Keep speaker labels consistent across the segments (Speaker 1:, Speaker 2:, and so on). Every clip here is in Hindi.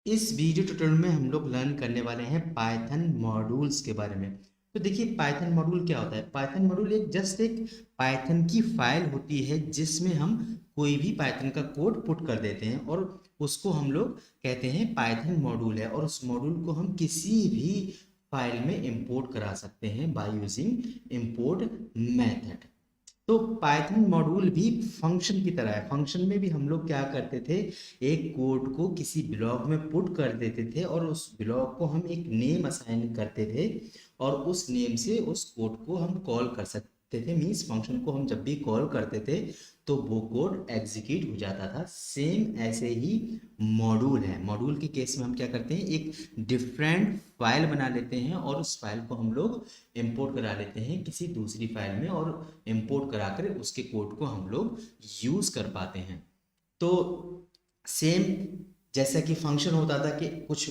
Speaker 1: इस वीडियो ट्यूटोरियल में हम लोग लर्न करने वाले हैं पाइथन मॉड्यूल्स के बारे में। तो देखिए पाइथन मॉड्यूल क्या होता है। पाइथन मॉड्यूल एक पाइथन की फाइल होती है जिसमें हम कोई भी पाइथन का कोड पुट कर देते हैं और उसको हम लोग कहते हैं पाइथन मॉड्यूल है, और उस मॉड्यूल को हम किसी भी फाइल में इंपोर्ट करा सकते हैं बाय यूजिंग इंपोर्ट मेथड। तो पाइथन मॉड्यूल भी फंक्शन की तरह है। फंक्शन में भी हम लोग क्या करते थे, एक कोड को किसी ब्लॉक में पुट कर देते थे और उस ब्लॉक को हम एक नेम असाइन करते थे और उस नेम से उस कोड को हम कॉल कर सकते थे। मीन्स फंक्शन को हम जब भी कॉल करते थे तो वो कोड एग्जीक्यूट हो जाता था। सेम ऐसे ही मॉड्यूल है। मॉड्यूल के केस में हम क्या करते हैं, एक डिफरेंट फाइल बना लेते हैं और उस फाइल को हम लोग इंपोर्ट करा लेते हैं किसी दूसरी फाइल में, और इंपोर्ट कराकर उसके कोड को हम लोग यूज कर पाते हैं। तो सेम जैसा कि फंक्शन होता था कि कुछ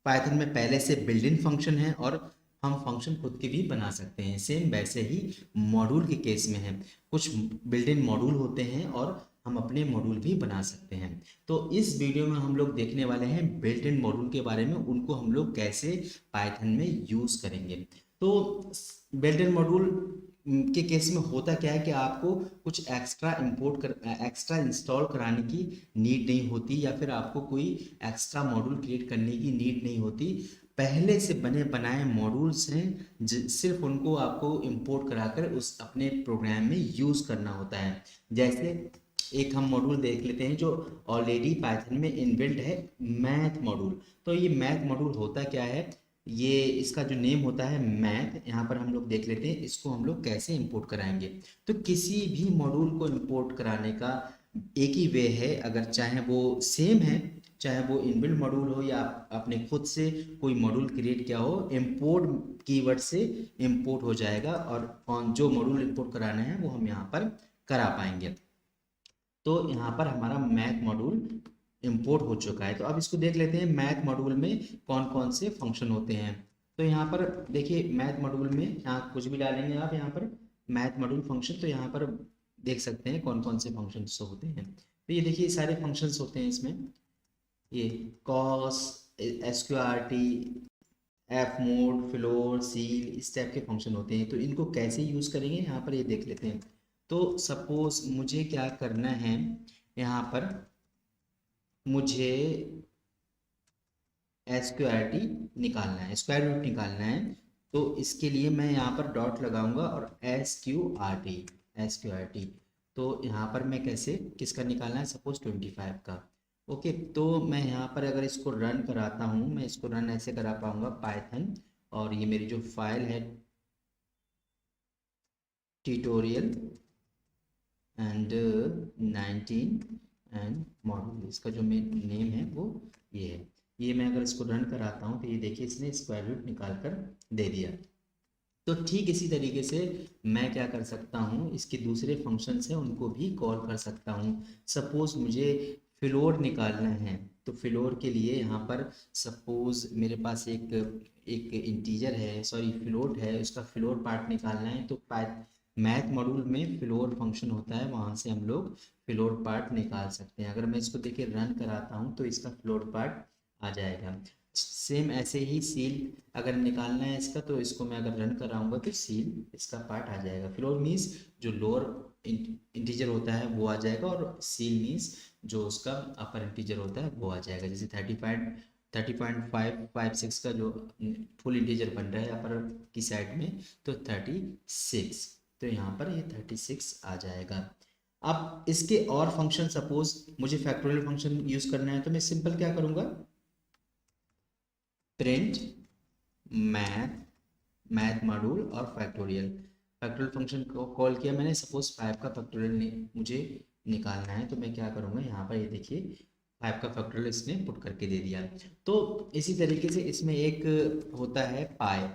Speaker 1: पाइथन में पहले से बिल्ट इन फंक्शन है और हम फंक्शन खुद के भी बना सकते हैं, सेम वैसे ही मॉड्यूल के केस में है। कुछ बिल्ट इन मॉड्यूल होते हैं और हम अपने मॉड्यूल भी बना सकते हैं। तो इस वीडियो में हम लोग देखने वाले हैं बिल्ट इन मॉड्यूल के बारे में, उनको हम लोग कैसे पाइथन में यूज करेंगे। तो बिल्ट इन मॉड्यूल के केस में होता क्या है कि आपको कुछ एक्स्ट्रा इंस्टॉल कराने की नीड नहीं होती, या फिर आपको कोई एक्स्ट्रा मॉड्यूल क्रिएट करने की नीड नहीं होती। पहले से बने बनाए मॉड्यूल्स हैं, सिर्फ उनको आपको इंपोर्ट कराकर उस अपने प्रोग्राम में यूज़ करना होता है। जैसे एक हम मॉड्यूल देख लेते हैं जो ऑलरेडी पाइथन में इनबिल्ट है, मैथ मॉड्यूल। तो ये मैथ मॉड्यूल होता क्या है, ये इसका जो नेम होता है मैथ, यहाँ पर हम लोग देख लेते हैं इसको हम लोग कैसे इंपोर्ट कराएंगे। तो किसी भी मॉड्यूल को इंपोर्ट कराने का एक ही वे है, अगर चाहे वो सेम है, चाहे वो इनबिल्ट मॉड्यूल हो या आपने खुद से कोई मॉड्यूल क्रिएट किया हो, इंपोर्ट कीवर्ड से इंपोर्ट हो जाएगा और कौन जो मॉड्यूल इंपोर्ट कराना है वो हम यहाँ पर करा पाएंगे। तो यहाँ पर हमारा मैथ मॉड्यूल इंपोर्ट हो चुका है। तो अब इसको देख लेते हैं मैथ मॉड्यूल में कौन कौन से फंक्शन होते हैं। तो यहाँ पर देखिए मैथ मॉड्यूल में यहाँ कुछ भी डालेंगे आप, यहाँ पर मैथ मॉड्यूल फंक्शन, तो यहाँ पर देख सकते हैं कौन कौन से फंक्शन होते हैं। तो ये देखिए सारे फंक्शंस होते हैं इसमें, ये cos, SQRT, F mode, floor, seal, इस टाइप के फंक्शन होते हैं। तो इनको कैसे यूज़ करेंगे यहाँ पर ये देख लेते हैं। तो सपोज मुझे क्या करना है, यहाँ पर मुझे एसक्यूआरटी निकालना है, स्क्वायर रूट निकालना है। तो इसके लिए मैं यहाँ पर डॉट लगाऊंगा और एस क्यू आर टी। तो यहाँ पर मैं कैसे किसका निकालना है, सपोज 25 का। ओके, तो मैं यहाँ पर अगर इसको रन कराता हूँ, मैं इसको रन ऐसे करा पाऊंगा पाइथन, और ये मेरी जो फाइल है ट्यूटोरियल एंड 19 एंड मॉड्यूल, इसका जो मेन नेम है वो ये है। ये मैं अगर इसको रन कराता हूँ तो ये देखिए इसने स्क्वायर रूट निकाल कर दे दिया। तो ठीक इसी तरीके से मैं क्या कर सकता हूँ, इसके दूसरे फंक्शंस हैं उनको भी कॉल कर सकता हूँ। सपोज मुझे फ्लोर निकालना है, तो फ्लोर के लिए यहाँ पर सपोज मेरे पास एक एक इंटीजर है, सॉरी फ्लोट है, उसका फ्लोर पार्ट निकालना है। तो मैथ मॉड्यूल में फ्लोर फंक्शन होता है, वहाँ से हम लोग फ्लोर पार्ट निकाल सकते हैं। अगर मैं इसको देखिए रन कराता हूँ तो इसका फ्लोर पार्ट आ जाएगा। सेम ऐसे ही सील अगर निकालना है इसका, तो इसको मैं अगर रन कराऊंगा तो सील इसका पार्ट आ जाएगा। फ्लोर मीन्स जो लोअर इंटीजर होता है वो आ जाएगा, और सील मीन्स जो उसका अपर इंटीजर होता है वो आ जाएगा। जैसे 30.556 का जो फुल इंटीजर बन रहा है अपर की साइड में, तो 36, तो यहाँ पर ये 36 आ जाएगा। अब इसके और फंक्शन, सपोज मुझे फैक्टोरियल फंक्शन यूज करना है, तो मैं सिंपल क्या करूँगा, प्रिंट मैथ मॉड्यूल और फैक्टोरियल फंक्शन को कॉल किया मैंने। सपोज 5 का फैक्टोरियल मुझे निकालना है, तो मैं क्या करूँगा, यहाँ पर ये देखिए 5 का फैक्टोरियल इसने पुट करके दे दिया। तो इसी तरीके से इसमें एक होता है पाई।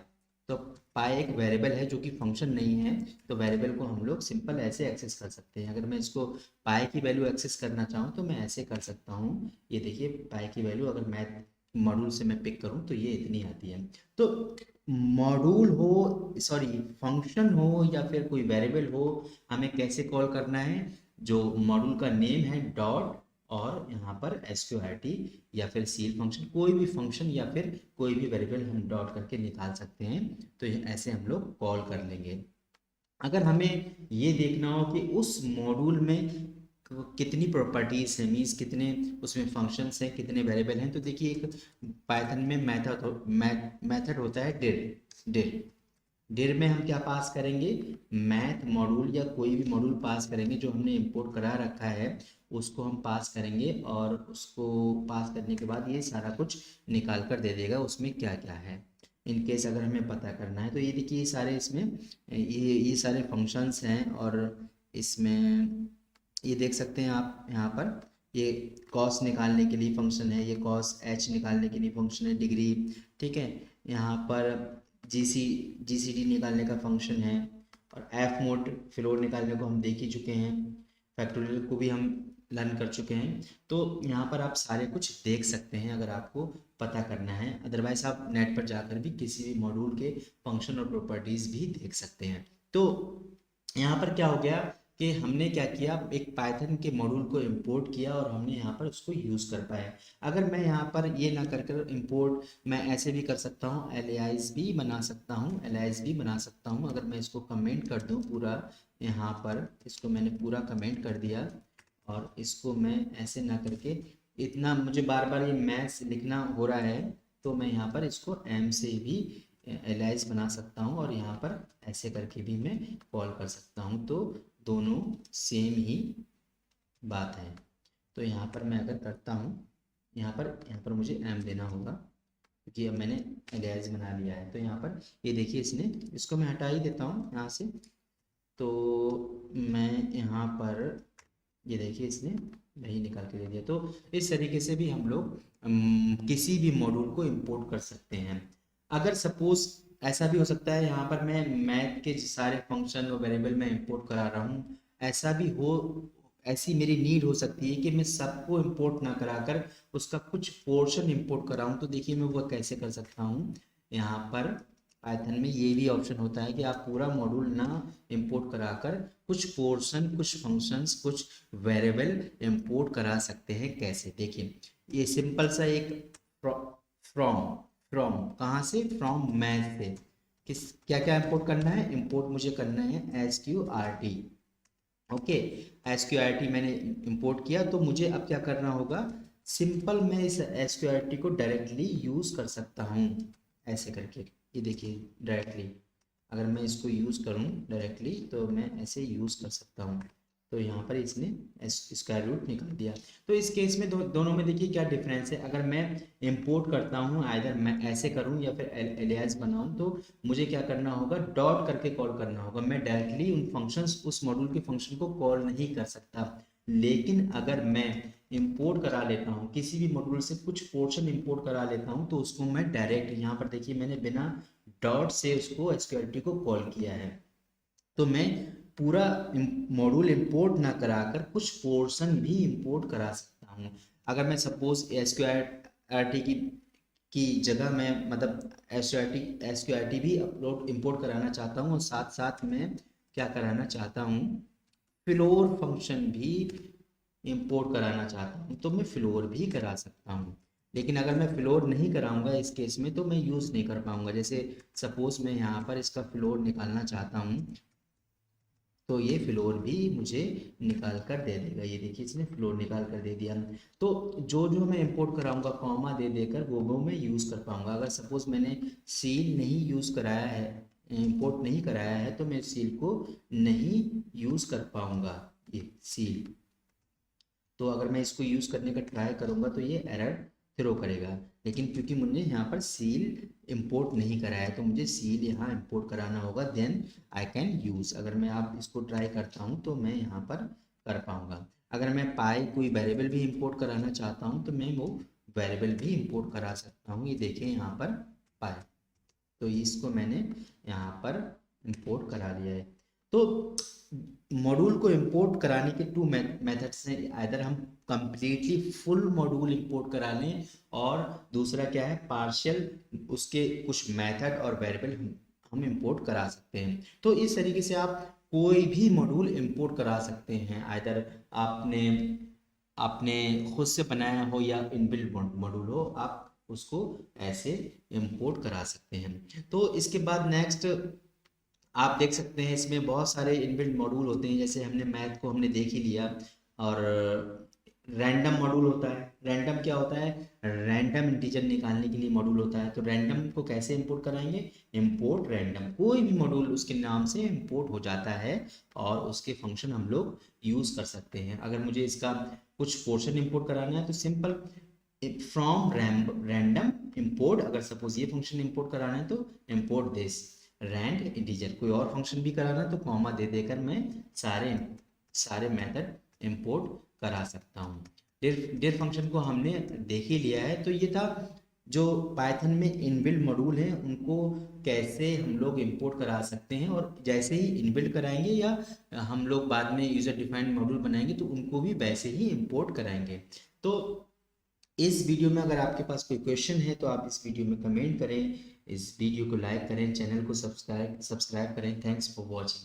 Speaker 1: तो पाई एक वेरिएबल है जो कि फंक्शन नहीं है, तो वेरिएबल को हम लोग सिंपल ऐसे एक्सेस कर सकते हैं। अगर मैं इसको पाई की वैल्यू एक्सेस करना चाहूँ तो मैं ऐसे कर सकता हूँ। ये देखिए पाई की वैल्यू अगर मैथ मॉड्यूल से मैं पिक करूँ तो ये इतनी आती है। तो मॉड्यूल हो, सॉरी फंक्शन हो या फिर कोई वेरिएबल हो, हमें कैसे कॉल करना है, जो मॉड्यूल का नेम है डॉट और यहाँ पर SQRT या फिर सील फंक्शन, कोई भी फंक्शन या फिर कोई भी वेरिएबल हम डॉट करके निकाल सकते हैं। तो ऐसे हम लोग कॉल कर लेंगे। अगर हमें ये देखना हो कि उस मॉड्यूल में कितनी प्रॉपर्टीज है, मीन्स कितने उसमें फंक्शंस हैं, कितने वेरिएबल हैं, तो देखिए एक पाइथन में मेथड होता है डिर। डिर में हम क्या पास करेंगे, मैथ मॉड्यूल या कोई भी मॉड्यूल पास करेंगे जो हमने इंपोर्ट करा रखा है, उसको हम पास करेंगे और उसको पास करने के बाद ये सारा कुछ निकाल कर दे देगा उसमें क्या क्या है। इन केस अगर हमें पता करना है तो ये देखिए ये सारे इसमें ये सारे फंक्शंस हैं। और इसमें ये देख सकते हैं आप यहाँ पर, ये कॉस निकालने के लिए फंक्शन है, ये कॉस एच निकालने के लिए फंक्शन है, डिग्री, ठीक है। यहाँ पर जीसीडी निकालने का फंक्शन है, और एफ मोड फ्लोर निकालने को हम देख ही चुके हैं, फैक्टोरियल को भी हम लर्न कर चुके हैं। तो यहाँ पर आप सारे कुछ देख सकते हैं अगर आपको पता करना है। अदरवाइज आप नेट पर जाकर भी किसी भी मॉड्यूल के फंक्शन और प्रॉपर्टीज भी देख सकते हैं। तो यहाँ पर क्या हो गया कि हमने क्या किया, एक पाइथन के मॉड्यूल को इंपोर्ट किया और हमने यहाँ पर उसको यूज़ कर पाए। अगर मैं यहाँ पर ये ना कर कर इंपोर्ट, मैं ऐसे भी कर सकता हूँ, एलियास भी बना सकता हूँ, एलियास भी बना सकता हूँ। अगर मैं इसको कमेंट कर दूँ पूरा, यहाँ पर इसको मैंने पूरा कमेंट कर दिया और इसको मैं ऐसे ना करके, इतना मुझे बार बार ये मैथ्स लिखना हो रहा है, तो मैं यहाँ पर इसको एम से भी एलाइज बना सकता हूँ और यहाँ पर ऐसे करके भी मैं कॉल कर सकता हूँ। तो दोनों सेम ही बात है। तो यहाँ पर मैं अगर करता हूँ, यहाँ पर मुझे एम देना होगा क्योंकि अब मैंने एलाइज बना लिया है। तो यहाँ पर ये देखिए इसने, इसको मैं हटा ही देता हूँ यहाँ से। तो मैं यहाँ पर ये देखिए इसने नहीं निकाल के दे दिया। तो इस तरीके से भी हम लोग किसी भी मॉड्यूल को इंपोर्ट कर सकते हैं। अगर सपोज ऐसा भी हो सकता है यहाँ पर मैं मैथ के सारे फंक्शन और वेरिएबल में इंपोर्ट करा रहा हूँ, ऐसा भी हो, ऐसी मेरी नीड हो सकती है कि मैं सबको इंपोर्ट ना कराकर उसका कुछ पोर्शन इंपोर्ट कराऊँ। तो देखिए मैं वो कैसे कर सकता हूँ। यहाँ पर पाइथन में ये भी ऑप्शन होता है कि आप पूरा मॉड्यूल ना इंपोर्ट कराकर कुछ पोर्शन, कुछ फंक्शंस, कुछ वेरिएबल इंपोर्ट करा सकते हैं। कैसे, देखिए ये सिंपल सा एक फ्रॉम फ्रॉम कहाँ से, फ्रॉम मैथ से किस क्या क्या इंपोर्ट करना है, इंपोर्ट मुझे करना है SQRT। ओके, SQRT मैंने इंपोर्ट किया, तो मुझे अब क्या करना होगा, सिंपल मैं इस SQRT को डायरेक्टली यूज़ कर सकता हूँ ऐसे करके। ये देखिए डायरेक्टली अगर मैं इसको यूज़ करूँ डायरेक्टली तो मैं ऐसे यूज़ कर सकता हूँ। तो यहाँ पर इसने स्क्वायर रूट निकाल दिया। तो इस केस में दोनों में देखिए क्या डिफरेंस है। अगर मैं इंपोर्ट करता हूँ, आइदर मैं ऐसे करूँ या फिर एलियास बनाऊँ, तो मुझे क्या करना होगा, डॉट करके कॉल करना होगा। मैं डायरेक्टली उन फंक्शंस, उस मॉड्यूल के फंक्शन को कॉल नहीं कर सकता। लेकिन अगर मैं इंपोर्ट करा लेता हूँ किसी भी मॉड्यूल से, कुछ पोर्शन इंपोर्ट करा लेता हूँ, तो उसको मैं डायरेक्ट यहाँ पर देखिए मैंने बिना डॉट से उसको SQRT को कॉल किया है। तो मैं पूरा मॉड्यूल इंपोर्ट ना कराकर कुछ पोर्शन भी इंपोर्ट करा सकता हूँ। अगर मैं सपोज SQRT की जगह मैं मतलब SQRT भी अपलोड इंपोर्ट कराना चाहता हूँ और साथ साथ मैं क्या कराना चाहता हूँ, फ्लोर फंक्शन भी इंपोर्ट कराना चाहता हूँ, तो मैं फ्लोर भी करा सकता हूँ। लेकिन अगर मैं फ्लोर नहीं कराऊंगा इस केस में तो मैं यूज़ नहीं कर पाऊंगा। जैसे सपोज मैं यहाँ पर इसका फ्लोर निकालना चाहता हूँ, तो ये फ्लोर भी मुझे निकाल कर दे देगा। ये देखिए इसने फ्लोर निकाल कर दे दिया। तो जो जो मैं इंपोर्ट कराऊंगा कॉमा दे देकर वो मैं यूज़ कर पाऊंगा। अगर सपोज मैंने सील नहीं यूज़ कराया है, इंपोर्ट नहीं कराया है, तो मैं सील को नहीं यूज़ कर पाऊंगा। ये सील, तो अगर मैं इसको यूज़ करने का ट्राई करूंगा तो ये एरर थ्रो करेगा। लेकिन क्योंकि मुझे यहाँ पर सील इंपोर्ट नहीं कराया है तो मुझे सील यहाँ इंपोर्ट कराना होगा, देन आई कैन यूज़। अगर मैं आप इसको ट्राई करता हूँ तो मैं यहाँ पर कर पाऊँगा। अगर मैं पाई कोई वेरिएबल भी इंपोर्ट कराना चाहता हूँ तो मैं वो वेरिएबल भी इंपोर्ट करा सकता हूँ। ये देखें यहाँ पर पाई, तो इसको मैंने यहाँ पर इंपोर्ट करा लिया है। तो मॉड्यूल को इंपोर्ट कराने के टू मेथड्स हैं। आइदर हम कंप्लीटली फुल मॉड्यूल इंपोर्ट करा लें, और दूसरा क्या है, पार्शियल, उसके कुछ मेथड और वेरिएबल हम इंपोर्ट करा सकते हैं। तो इस तरीके से आप कोई भी मॉड्यूल इंपोर्ट करा सकते हैं। आइदर आपने आपने खुद से बनाया हो या इनबिल्ट मॉड्यूल हो, आप उसको ऐसे इंपोर्ट करा सकते हैं। तो इसके बाद नेक्स्ट आप देख सकते हैं इसमें बहुत सारे इनबिल्ट मॉड्यूल होते हैं, जैसे हमने मैथ को हमने देख ही लिया। और रैंडम मॉड्यूल होता है। रैंडम क्या होता है? रैंडम इंटीजर निकालने के लिए मॉड्यूल होता है। तो रैंडम को कैसे इंपोर्ट कराएंगे? इंपोर्ट रैंडम, कोई भी मॉड्यूल उसके नाम से इंपोर्ट हो जाता है और उसके फंक्शन हम लोग यूज़ कर सकते हैं। अगर मुझे इसका कुछ पोर्शन इंपोर्ट कराना है तो सिंपल फ्रॉम रैंडम इंपोर्ट, अगर सपोज ये फंक्शन इंपोर्ट कराना है तो इंपोर्ट दिस रैंड इंटीजर। कोई और फंक्शन भी कराना है तो कॉमा दे देकर मैं सारे सारे मेथड इंपोर्ट करा सकता हूँ। डिर फंक्शन को हमने देख ही लिया है। तो ये था जो पाइथन में इनबिल्ट मॉड्यूल हैं उनको कैसे हम लोग इंपोर्ट करा सकते हैं, और जैसे ही इनबिल्ट कराएंगे या हम लोग बाद में यूज़र डिफाइंड मॉड्यूल बनाएंगे तो उनको भी वैसे ही इंपोर्ट कराएंगे। तो इस वीडियो में अगर आपके पास कोई क्वेश्चन है तो आप इस वीडियो में कमेंट करें, इस वीडियो को लाइक करें, चैनल को सब्सक्राइब करें। Thanks for watching.